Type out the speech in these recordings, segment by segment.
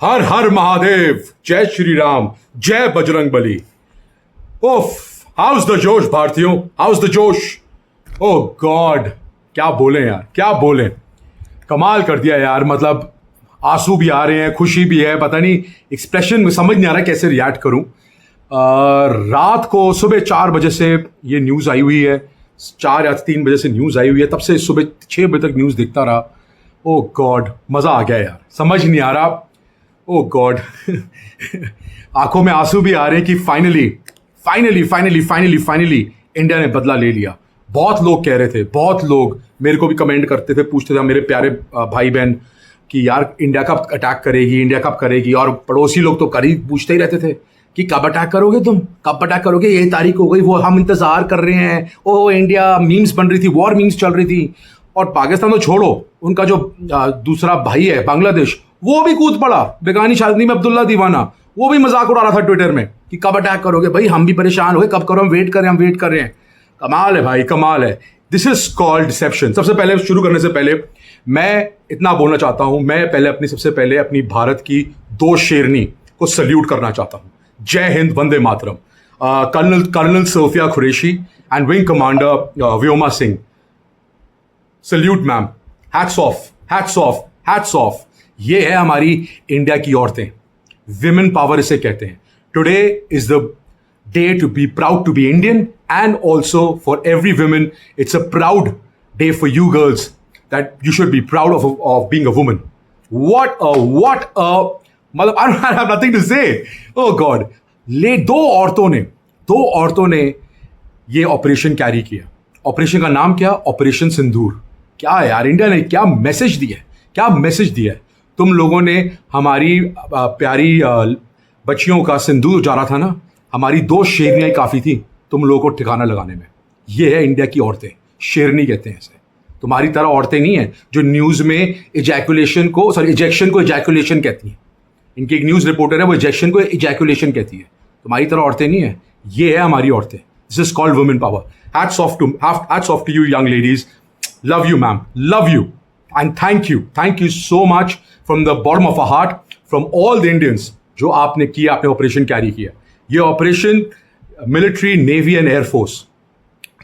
हर हर महादेव, जय श्री राम, जय बजरंग बली। ओफ, house the जोश भारतीयों, हाउस द जोश। ओह गॉड, क्या बोले यार, क्या बोले। कमाल कर दिया यार। मतलब आंसू भी आ रहे हैं, खुशी भी है, पता नहीं एक्सप्रेशन में समझ नहीं आ रहा कैसे रिएक्ट करूं। रात को सुबह 4 बजे से ये न्यूज़ आई हुई है, 4 या 3 बजे से न्यूज़ आई हुई है, तब से सुबह 6 बजे तक न्यूज़ देखता रहा। ओह गॉड, मज़ा आ गया यार, समझ नहीं आ रहा। ओह गॉड आंखों में आंसू भी आ रहे हैं कि finally finally finally finally finally India ने बदला ले लिया। बहुत लोग कह रहे थे, बहुत लोग मेरे को भी कमेंट करते थे, पूछते थे मेरे प्यारे भाई बहन कि यार इंडिया कब अटैक करेगी, इंडिया कब करेगी। और पड़ोसी लोग तो करीब पूछते ही रहते थे कि कब अटैक करोगे तुम, कब अटैक करोगे, ये तारीख हो गई, वो हम इंतजार कर रहे हैं। ओह इंडिया मीम्स बन रही थी, वॉर मीम्स चल रही थी। और पाकिस्तान तो छोड़ो, उनका जो दूसरा भाई है बांग्लादेश, वो भी कूद पड़ा बेगानी शादी में अब्दुल्ला दीवाना, वो भी मजाक उड़ा रहा था ट्विटर में कि कब अटैक करोगे। भाई हम भी परेशान हो गए, कब करो, हम वेट कर रहे हैं। कमाल है भाई, कमाल है। This is called deception. सबसे पहले शुरू करने से पहले मैं इतना बोलना चाहता हूं, मैं पहले सबसे पहले अपनी भारत की 2 शेरनी को सल्यूट करना चाहता हूं। जय हिंद, वंदे मातरम। Colonel Sofiya Qureshi and wing commander Vyoma Singh, salute ma'am, hats off, hats off, hats off. ये है हमारी इंडिया की औरतें, विमेन पावर इसे कहते हैं। Today is the day to be proud to be Indian, and also for every women it's a proud day for you girls, that you should be proud of being a woman. what a मतलब I don't have nothing to say. Oh God, दो औरतों ने ये operation carry किया। Operation का नाम क्या? Operation सिंदूर। क्या यार, इंडिया ने क्या मैसेज दिया है, क्या मैसेज दिया है। तुम लोगों ने हमारी प्यारी बच्चियों का सिंदूर उजाड़ा था ना, हमारी 2 शेरनियाँ काफ़ी थी तुम लोगों को ठिकाना लगाने में। ये है इंडिया की औरतें, शेरनी कहते हैं इसे। तुम्हारी तरह औरतें नहीं है जो न्यूज़ में इजैकुलेशन को इजैकुलेशन कहती हैं। इनकी एक न्यूज़ रिपोर्टर है, वो इजेक्शन को इजैकुलेशन कहती है। तुम्हारी तरह औरतें नहीं है, ये है हमारी औरतें। This is called women power. Hats off to you young ladies. Love you ma'am, love you and thank you so much from the bottom of a heart, from all the Indians जो आपने किया, आपने operation carry किया। ये operation military, navy and air force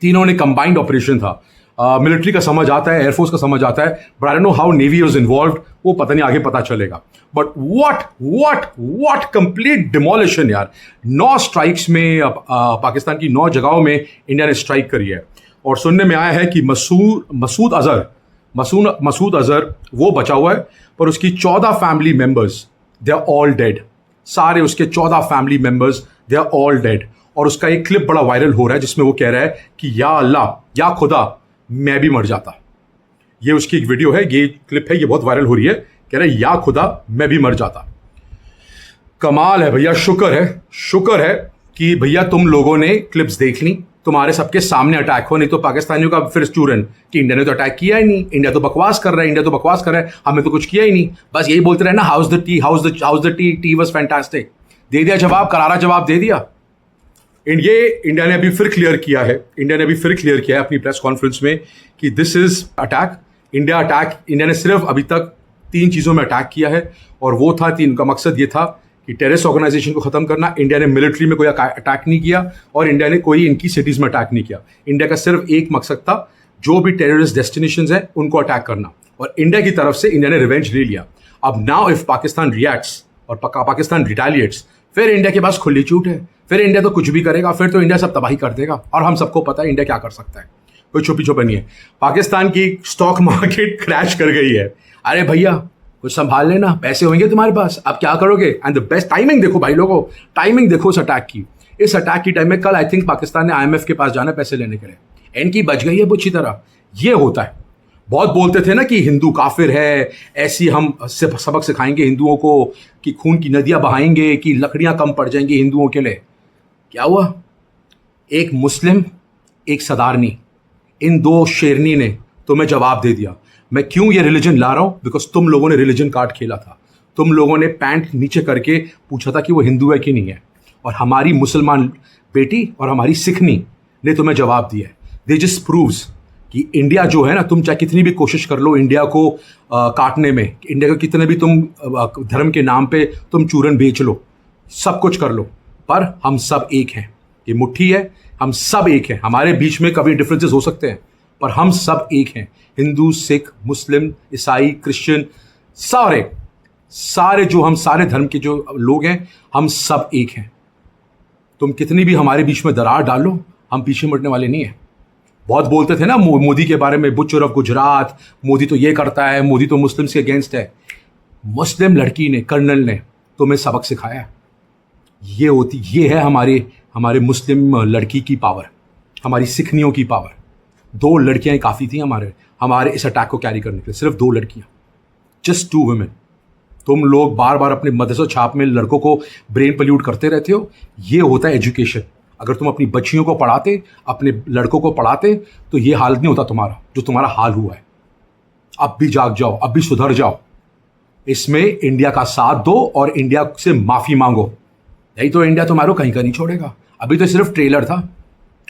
तीनों ने combined operation था। Military का समझ आता है, एयरफोर्स का समझ आता है, but I don't know how navy was involved, वो पता नहीं, आगे पता चलेगा। बट व्हाट कंप्लीट डिमोलिशन यार। 9 स्ट्राइक्स में पाकिस्तान की 9 जगहों में इंडिया ने स्ट्राइक करी है। और सुनने में आया है कि मसूद अजहर वो बचा हुआ है, पर उसकी 14 family members they are all dead. सारे उसके 14 family members they are all dead. और उसका एक क्लिप बड़ा वायरल हो रहा है जिसमें वो कह रहा है कि या अल्लाह, या खुदा, मैं भी मर जाता। ये उसकी एक वीडियो है, ये क्लिप है, ये बहुत वायरल हो रही है। कह रहा है या खुदा, मैं भी मर जाता। कमाल है भैया, शुक्र है कि भैया तुम लोगों ने क्लिप्स देख ली, तुम्हारे सबके सामने अटैक हो। नहीं तो पाकिस्तानियों का फिर चूरन कि इंडिया ने तो अटैक किया ही नहीं, इंडिया तो बकवास कर रहा है, हमें तो कुछ किया ही नहीं, बस यही बोलते रहे ना, how's the tea was fantastic. दे दिया जवाब, करारा जवाब दे दिया। इंडिया ने अभी फिर क्लियर किया है अपनी प्रेस कॉन्फ्रेंस में कि दिस इज अटैक। इंडिया ने सिर्फ अभी तक 3 चीज़ों में अटैक किया है, और वो था 3 का मकसद ये था कि टेररिस्ट ऑर्गेनाइजेशन को ख़त्म करना। इंडिया ने मिलिट्री में कोई अटैक नहीं किया, और इंडिया ने कोई इनकी सिटीज़ में अटैक नहीं किया। इंडिया का सिर्फ एक मकसद था, जो भी टेररिस्ट डेस्टिनेशंस हैं उनको अटैक करना, और इंडिया की तरफ से इंडिया ने रिवेंज ले लिया। अब नाउ इफ पाकिस्तान रिएक्ट्स और पाकिस्तान रिटेलिएट्स, फिर इंडिया के पास खुली छूट है, फिर इंडिया तो कुछ भी करेगा, फिर तो इंडिया सब तबाही कर देगा। और हम सबको पता है इंडिया क्या कर सकता है, कोई छुपी नहीं है। पाकिस्तान की स्टॉक मार्केट क्रैश कर गई है। अरे भैया कुछ संभाल लेना, पैसे होंगे तुम्हारे पास, अब क्या करोगे। एंड द बेस्ट टाइमिंग देखो भाई लोगों, टाइमिंग देखो इस अटैक की। इस अटैक की टाइम में कल आई थिंक पाकिस्तान ने IMF के पास जाना पैसे लेने के लिए, इनकी बच गई है बुच्छी तरह। ये होता है। बहुत बोलते थे ना कि हिंदू काफिर है, ऐसी हम सबक सिखाएंगे हिंदुओं को कि खून की नदियां बहाएंगे, कि लकड़ियां कम पड़ जाएंगी हिंदुओं के लिए। क्या हुआ? एक मुस्लिम, एक सदारनी, इन 2 शेरनी ने तुम्हें जवाब दे दिया। मैं क्यों ये रिलीजन ला रहा हूं? बिकॉज तुम लोगों ने रिलीजन कार्ड खेला था। तुम लोगों ने पैंट नीचे करके पूछा था कि वो हिंदू है कि नहीं है, और हमारी मुसलमान बेटी और हमारी सिखनी ने तुम्हें जवाब दिया है। दे जस्ट प्रूव्स कि इंडिया जो है ना, तुम चाहे कितनी भी कोशिश कर लो इंडिया को काटने में, इंडिया को कितने भी तुम धर्म के नाम पे तुम चूरन बेच लो, सब कुछ कर लो, पर हम सब एक हैं। ये मुट्ठी है, हम सब एक हैं। हमारे बीच में कभी डिफरेंसेस हो सकते हैं, पर हम सब एक हैं। हिंदू, सिख, मुस्लिम, ईसाई, क्रिश्चियन, सारे सारे जो हम सारे धर्म के जो लोग हैं, हम सब एक हैं। तुम कितनी भी हमारे बीच में दरार डालो, हम पीछे मुड़ने वाले नहीं हैं। बहुत बोलते थे ना मोदी के बारे में, बुच्चर ऑफ गुजरात, मोदी तो ये करता है, मोदी तो मुस्लिम्स के अगेंस्ट है। मुस्लिम लड़की ने, कर्नल ने तुम्हें सबक सिखाया। ये है हमारे मुस्लिम लड़की की पावर, हमारी सिखनियों की पावर। 2 लड़कियां काफ़ी थी हमारे इस अटैक को कैरी करने के लिए, सिर्फ 2 लड़कियां, जस्ट 2 वुमेन। तुम लोग बार बार अपने मदरसा छाप में लड़कों को ब्रेन पल्यूट करते रहते हो। ये होता है एजुकेशन। अगर तुम अपनी बच्चियों को पढ़ाते, अपने लड़कों को पढ़ाते, तो ये हाल नहीं होता तुम्हारा जो तुम्हारा हाल हुआ है। अब भी जाग जाओ, अब भी सुधर जाओ। इसमें इंडिया का साथ दो और इंडिया से माफ़ी मांगो। यही तो इंडिया तुम्हारा कहीं का नहीं छोड़ेगा। अभी तो सिर्फ ट्रेलर था,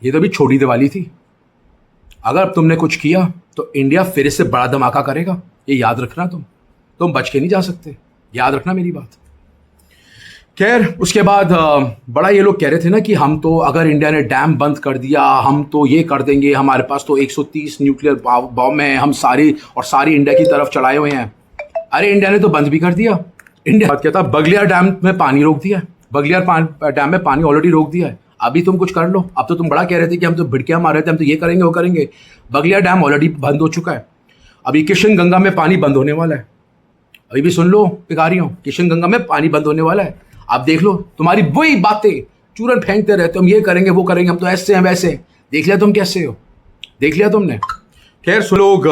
ये तो अभी छोटी दिवाली थी। अगर तुमने कुछ किया तो इंडिया फिर इससे बड़ा धमाका करेगा, ये याद रखना। तुम बच के नहीं जा सकते, याद रखना मेरी बात। खैर, उसके बाद बड़ा ये लोग कह रहे थे ना कि हम तो, अगर इंडिया ने डैम बंद कर दिया, हम तो ये कर देंगे, हमारे पास तो 130 न्यूक्लियर बॉम्ब हैं, हम सारी इंडिया की तरफ चढ़ाए हुए हैं। अरे इंडिया ने तो बंद भी कर दिया। इंडिया बात कहता, बगलियार डैम में पानी रोक दिया, बगलियार डैम में पानी ऑलरेडी रोक दिया है। अभी तुम कुछ कर लो। अब तो तुम बड़ा कह रहे थे कि हम तो भिड़कियाँ मार रहे थे, हम तो ये करेंगे वो करेंगे। बगलियार डैम ऑलरेडी बंद हो चुका है। अभी किशन गंगा में पानी बंद होने वाला है। अभी भी सुन लो पिकारियों, किशन गंगा में पानी बंद होने वाला है। आप देख लो, तुम्हारी वही बातें चूरन फेंकते रहते हो, हम ये करेंगे वो करेंगे, हम तो ऐसे हैं वैसे। देख लिया तुम कैसे हो, देख लिया तुमने। खैर, सो लोग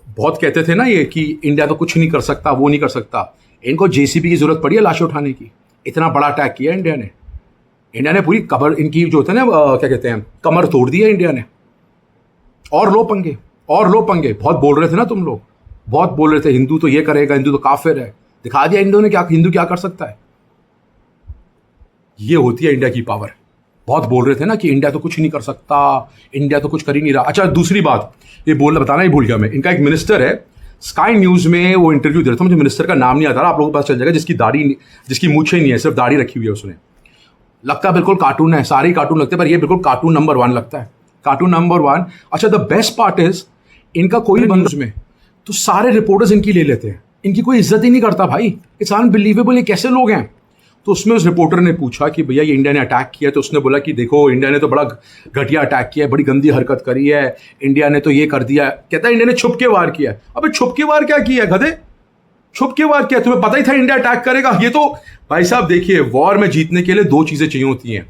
बहुत कहते थे ना ये कि इंडिया तो कुछ नहीं कर सकता, वो नहीं कर सकता। इनको जेसीबी की जरूरत पड़ी है लाशें उठाने की। इतना बड़ा अटैक किया इंडिया ने पूरी कबर, इनकी जो होता है ना क्या कहते हैं, कमर तोड़ दी है इंडिया ने। और लो पंगे। बहुत बोल रहे थे ना तुम लोग, बहुत बोल रहे थे हिंदू तो ये करेगा, हिंदू तो काफिर है। दिखा दिया हिंदू क्या कर सकता है। ये होती है इंडिया की पावर। बहुत बोल रहे थे ना कि इंडिया तो कुछ नहीं कर सकता, इंडिया तो कुछ कर ही नहीं रहा। अच्छा, दूसरी बात ये बताना ही भूल गया मैं। इनका एक मिनिस्टर है, स्काई न्यूज़ में वो इंटरव्यू दे रहा था, मुझे मिनिस्टर का नाम नहीं आता रहा, आप लोगों को पता चल जाएगा। जिसकी मूछें नहीं है, सिर्फ दाढ़ी रखी हुई है उसने। लगता बिल्कुल कार्टून है, सारे ही कार्टून लगते हैं, पर ये बिल्कुल कार्टून नंबर 1 लगता है, कार्टून नंबर 1। अच्छा, द बेस्ट पार्ट इज, इनका कोई न्यूज़ में तो सारे रिपोर्टर्स इनकी ले लेते हैं, इनकी कोई इज्जत ही नहीं करता भाई। इट्स अनबिलीवेबल, ये कैसे लोग हैं। तो उसमें उस रिपोर्टर ने पूछा कि भैया ये इंडिया ने अटैक किया, तो उसने बोला कि देखो इंडिया ने तो बड़ा घटिया अटैक किया है, बड़ी गंदी हरकत करी है, इंडिया ने तो ये कर दिया। कहता है इंडिया ने छुप के वार किया है। अबे छुप के वार क्या किया गधे, छुप के वार किया? तुम्हें पता ही था इंडिया अटैक करेगा। ये तो भाई साहब देखिए, वॉर में जीतने के लिए 2 चीजें चाहिए होती हैं,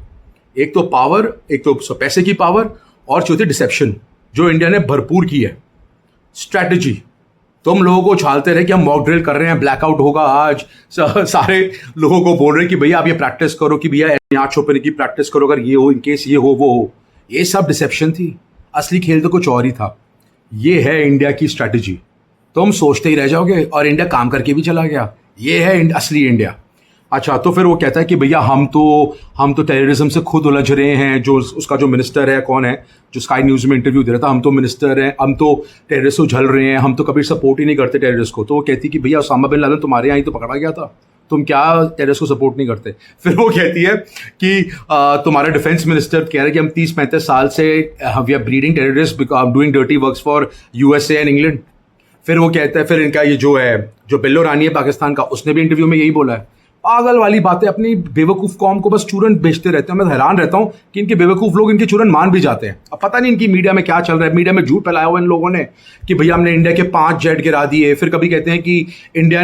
एक तो पावर, एक तो पैसे की पावर, और चौथी डिसेप्शन, जो इंडिया ने भरपूर की है। स्ट्रैटेजी, तुम लोगों को उछालते रहे कि हम मॉक ड्रिल कर रहे हैं, ब्लैकआउट होगा आज, सारे लोगों को बोल रहे हैं कि भैया आप ये प्रैक्टिस करो, कि भैया यहाँ छुपने की प्रैक्टिस करो, अगर ये हो, इनकेस ये हो वो हो। ये सब डिसेप्शन थी, असली खेल तो कुछ और ही था। ये है इंडिया की स्ट्रैटेजी। तुम सोचते ही रह जाओगे और इंडिया काम करके भी चला गया। ये है असली इंडिया। अच्छा, तो फिर वो कहता है कि भैया हम तो टेररिज्म से खुद उलझ रहे हैं। जो उसका जो मिनिस्टर है, कौन है जो स्काई न्यूज़ में इंटरव्यू दे रहा था, हम तो मिनिस्टर हैं, हम तो टेररिस्ट से उछल रहे हैं, हम तो कभी सपोर्ट ही नहीं करते टेररिस्ट को। तो वो कहती कि भैया उसामा बिन लादेन तुम्हारे यहाँ ही तो पकड़ा गया था, तुम क्या टेररिस्ट को सपोर्ट नहीं करते? फिर वो कहती है कि तुम्हारा डिफेंस मिनिस्टर कह रहा है कि हम 30-35 साल से we are breeding terrorist, doing dirty works for USA and England. फिर वो कहता है, फिर इनका ये जो बिल्लो रानी है पाकिस्तान का, उसने भी इंटरव्यू में यही बोला है। पागल वाली बातें, अपनी बेवकूफ़ कौम को बस चूरन बेचते रहते हैं। मैं हैरान रहता हूँ कि इनके बेवकूफ़ लोग इनके चूरन मान भी जाते हैं। अब पता नहीं इनकी मीडिया में क्या चल रहा है। मीडिया में झूठ फैलाया हुआ इन लोगों ने कि भैया हमने इंडिया के 5 जेट गिरा दिए। फिर कभी कहते हैं कि इंडिया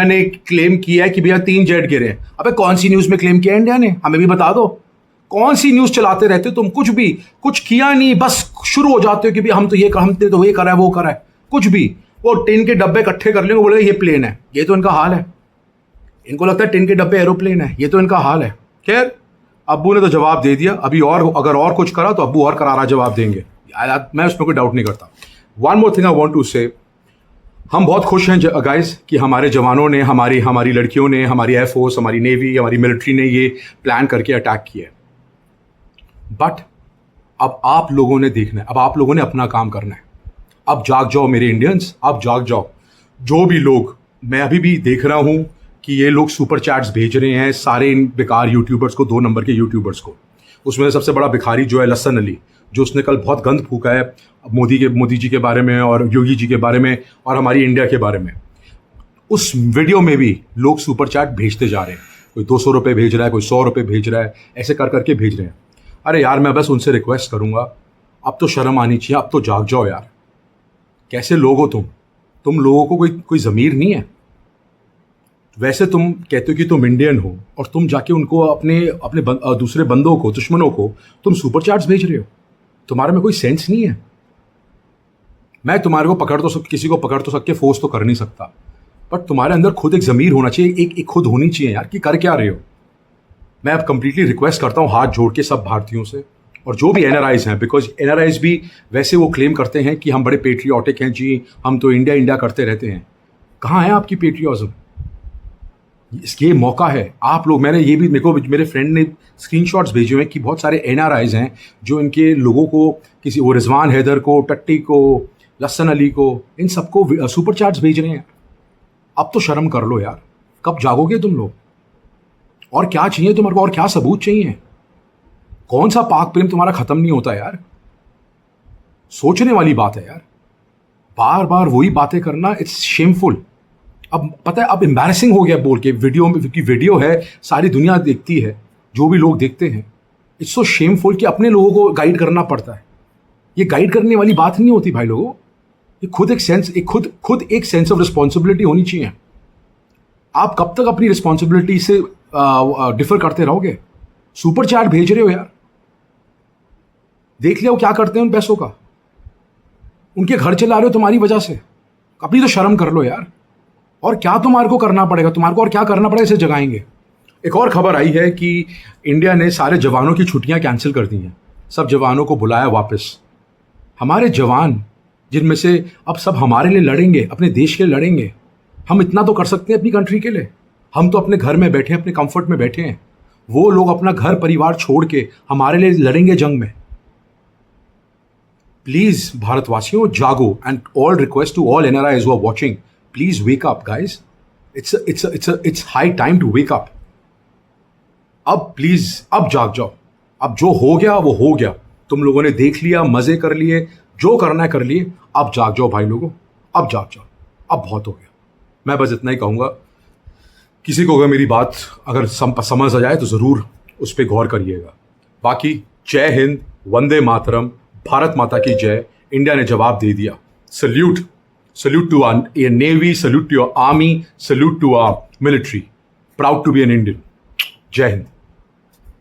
ने क्लेम किया है कि भैया 3 जेट गिरे। अबे कौन सी न्यूज़ में क्लेम किया इंडिया ने? हमें भी बता दो। कौन सी न्यूज़ चलाते रहते हो तुम? कुछ किया नहीं, बस शुरू हो जाते हो कि भैया हमने तो ये करा है, वो करा है। कुछ भी वो टिन के डब्बे इकट्ठे कर लेंगे, बोले ये प्लेन है। ये तो इनका हाल है। इनको लगता है टिन के डब्बे एरोप्लेन है। ये तो इनका हाल है। खैर, अब्बू ने तो जवाब दे दिया। अभी अगर और कुछ करा तो अब्बू और करारा जवाब देंगे, मैं उसमें कोई डाउट नहीं करता। One more thing I want to say, हम बहुत खुश हैं गाइस कि हमारे जवानों ने, हमारी लड़कियों ने, हमारी एयरफोर्स, हमारी नेवी, हमारी मिलिट्री ने ये प्लान करके अटैक किया है। बट अब आप लोगों ने देखना है, अब आप लोगों ने अपना काम करना है। अब जाग जाओ मेरे इंडियंस, अब जाग जाओ। जो भी लोग, मैं अभी भी देख रहा हूँ कि ये लोग सुपर चैट्स भेज रहे हैं सारे इन बेकार यूट्यूबर्स को, 2 नंबर के यूट्यूबर्स को। उसमें से सबसे बड़ा भिखारी जो है लसन अली, जो उसने कल बहुत गंद फूका है मोदी जी के बारे में और योगी जी के बारे में और हमारी इंडिया के बारे में। उस वीडियो में भी लोग सुपर चैट भेजते जा रहे हैं, कोई 200 रुपये भेज रहा है, कोई 100 रुपये भेज रहा है, ऐसे कर करके भेज रहे हैं। अरे यार, मैं बस उनसे रिक्वेस्ट करूंगा, अब तो शर्म आनी चाहिए, अब तो जाग जाओ यार। कैसे लोग हो तुम लोगों को कोई ज़मीर नहीं है। वैसे तुम कहते हो कि तुम इंडियन हो और तुम जाके उनको अपने दूसरे बंदों को, दुश्मनों को तुम सुपर चैट्स भेज रहे हो। तुम्हारे में कोई सेंस नहीं है। मैं तुम्हारे को किसी को पकड़ तो सके, फोर्स तो कर नहीं सकता, बट तुम्हारे अंदर खुद एक ज़मीर होना चाहिए, एक खुद होनी चाहिए यार कि कर क्या रहे हो। मैं अब कंप्लीटली रिक्वेस्ट करता हूँ हाथ जोड़ के सब भारतीयों से, और जो भी एनआरआईज हैं, बिकॉज एनआरआईज भी वैसे वो क्लेम करते हैं कि हम बड़े पेट्रियाटिक हैं जी, हम तो इंडिया इंडिया करते रहते हैं। कहाँ है आपकी पेट्रियाटिज्म? ये मौका है आप लोग। मेरे फ्रेंड ने स्क्रीनशॉट्स भेजे हुए हैं कि बहुत सारे एनआरआईज हैं जो इनके लोगों को, किसी वो रिजवान हैदर को, टट्टी को, लसन अली को, इन सबको सुपर चैट्स भेज रहे हैं। अब तो शर्म कर लो यार, कब जागोगे तुम लोग? और क्या चाहिए तुम्हारे को? और क्या सबूत चाहिए? कौन सा पाक प्रेम तुम्हारा खत्म नहीं होता यार? सोचने वाली बात है यार, बार बार वही बातें करना, इट्स शेमफुल। अब पता है, अब एम्बैरेसिंग हो गया बोल के वीडियो में, क्योंकि वीडियो है, सारी दुनिया देखती है, जो भी लोग देखते हैं। इट्स सो शेमफुल कि अपने लोगों को गाइड करना पड़ता है। ये गाइड करने वाली बात नहीं होती भाई लोगों। ये खुद एक सेंस ऑफ रिस्पॉन्सिबिलिटी होनी चाहिए। आप कब तक अपनी रिस्पॉन्सिबिलिटी से डिफर करते रहोगे? सुपर चैट भेज रहे हो यार, देख लिया वो क्या करते हैं उन पैसों का। उनके घर चला रहे हो तुम्हारी वजह से। अपनी तो शर्म कर लो यार। और क्या तुम्हारे को करना पड़ेगा? और क्या करना पड़ेगा, इसे जगाएंगे। एक और खबर आई है कि इंडिया ने सारे जवानों की छुट्टियां कैंसिल कर दी हैं, सब जवानों को बुलाया वापस। हमारे जवान, जिनमें से अब सब हमारे लिए लड़ेंगे, अपने देश के लिए लड़ेंगे। हम इतना तो कर सकते हैं अपनी कंट्री के लिए। हम तो अपने घर में बैठे हैं, अपने कंफर्ट में बैठे हैं। वो लोग अपना घर परिवार छोड़ के हमारे लिए लड़ेंगे जंग में। प्लीज भारतवासियों, जागो। And all request to all NRIs who are watching, please wake up guys. It's high time to wake up. अब प्लीज, अब जाग जाओ। अब जो हो गया वो हो गया। तुम लोगों ने देख लिया, मजे कर लिए, जो करना है कर लिए। अब जाग जाओ भाई लोगों, अब जाग जाओ। अब बहुत हो गया। मैं बस इतना ही कहूँगा, किसी को अगर मेरी बात समझ आ जाए तो ज़रूर उस पर गौर करिएगा। बाकी जय हिंद, वंदे मातरम, भारत माता की जय। इंडिया ने जवाब दे दिया। Salute to our navy, salute to our army, salute to our military. Proud to be an Indian. जय हिंद।